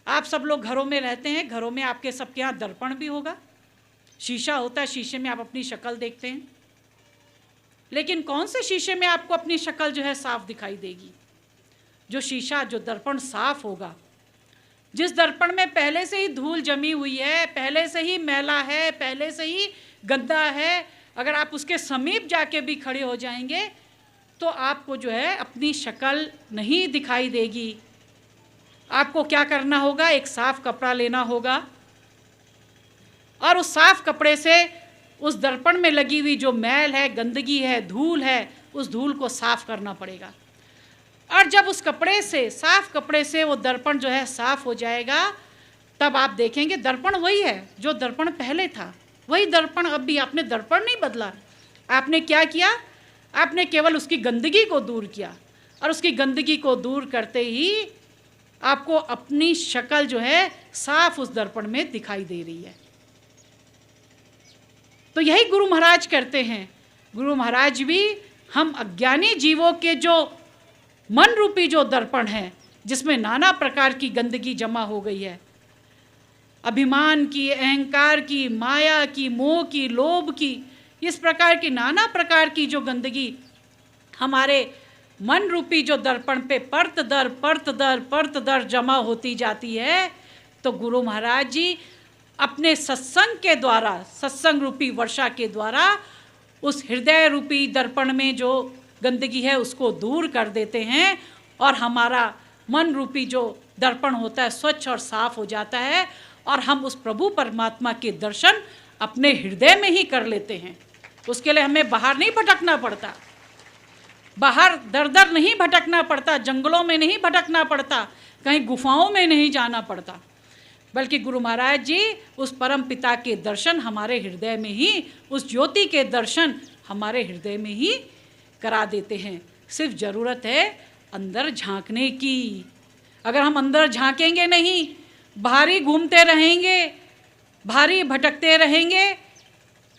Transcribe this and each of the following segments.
आप सब लोग घरों में रहते हैं, घरों में आपके सबके यहाँ दर्पण भी होगा, शीशा होता है, शीशे में आप अपनी शक्ल देखते हैं। लेकिन कौन से शीशे में आपको अपनी शक्ल जो है साफ दिखाई देगी? जो शीशा, जो दर्पण साफ होगा, जिस दर्पण में पहले से ही धूल जमी हुई है, पहले से ही मैला है, पहले से ही गंदा है, अगर आप उसके समीप जाके भी खड़े हो जाएंगे तो आपको जो है अपनी शक्ल नहीं दिखाई देगी। आपको क्या करना होगा? एक साफ कपड़ा लेना होगा और उस साफ कपड़े से उस दर्पण में लगी हुई जो मैल है, गंदगी है, धूल है, उस धूल को साफ करना पड़ेगा। और जब उस कपड़े से, साफ कपड़े से वो दर्पण जो है साफ हो जाएगा, तब आप देखेंगे दर्पण वही है जो दर्पण पहले था, वही दर्पण अब भी। आपने दर्पण नहीं बदला, आपने क्या किया? आपने केवल उसकी गंदगी को दूर किया, और उसकी गंदगी को दूर करते ही आपको अपनी शक्ल जो है साफ उस दर्पण में दिखाई दे रही है। तो यही गुरु महाराज करते हैं। गुरु महाराज भी हम अज्ञानी जीवों के जो मन रूपी जो दर्पण है, जिसमें नाना प्रकार की गंदगी जमा हो गई है, अभिमान की, अहंकार की, माया की, मोह की, लोभ की, इस प्रकार की नाना प्रकार की जो गंदगी हमारे मन रूपी जो दर्पण पे परत दर जमा होती जाती है, तो गुरु महाराज जी अपने सत्संग के द्वारा, सत्संग रूपी वर्षा के द्वारा उस हृदय रूपी दर्पण में जो गंदगी है उसको दूर कर देते हैं, और हमारा मन रूपी जो दर्पण होता है स्वच्छ और साफ हो जाता है, और हम उस प्रभु परमात्मा के दर्शन अपने हृदय में ही कर लेते हैं। उसके लिए हमें बाहर नहीं भटकना पड़ता, बाहर दर दर नहीं भटकना पड़ता, जंगलों में नहीं भटकना पड़ता, कहीं गुफाओं में नहीं जाना पड़ता, बल्कि गुरु महाराज जी उस परम पिता के दर्शन हमारे हृदय में ही, उस ज्योति के दर्शन हमारे हृदय में ही करा देते हैं। सिर्फ ज़रूरत है अंदर झांकने की। अगर हम अंदर झांकेंगे नहीं, बाहरी घूमते रहेंगे, बाहरी भटकते रहेंगे,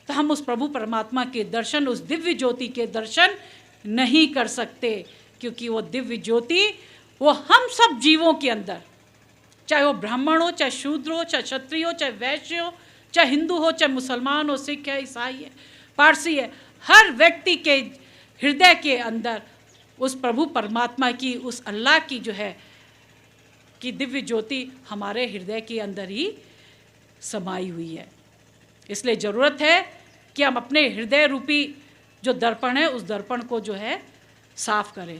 तो हम उस प्रभु परमात्मा के दर्शन, उस दिव्य ज्योति के दर्शन नहीं कर सकते, क्योंकि वो दिव्य ज्योति वो हम सब जीवों के अंदर, चाहे वो ब्राह्मण हो, चाहे शूद्र हो, चाहे क्षत्रिय हो, चाहे वैश्य हो, चाहे हिंदू हो, चाहे मुसलमान हो, सिख है, ईसाई है, पारसी है, हर व्यक्ति के हृदय के अंदर उस प्रभु परमात्मा की, उस अल्लाह की जो है कि दिव्य ज्योति हमारे हृदय के अंदर ही समाई हुई है। इसलिए ज़रूरत है कि हम अपने हृदय रूपी जो दर्पण है उस दर्पण को जो है साफ करें।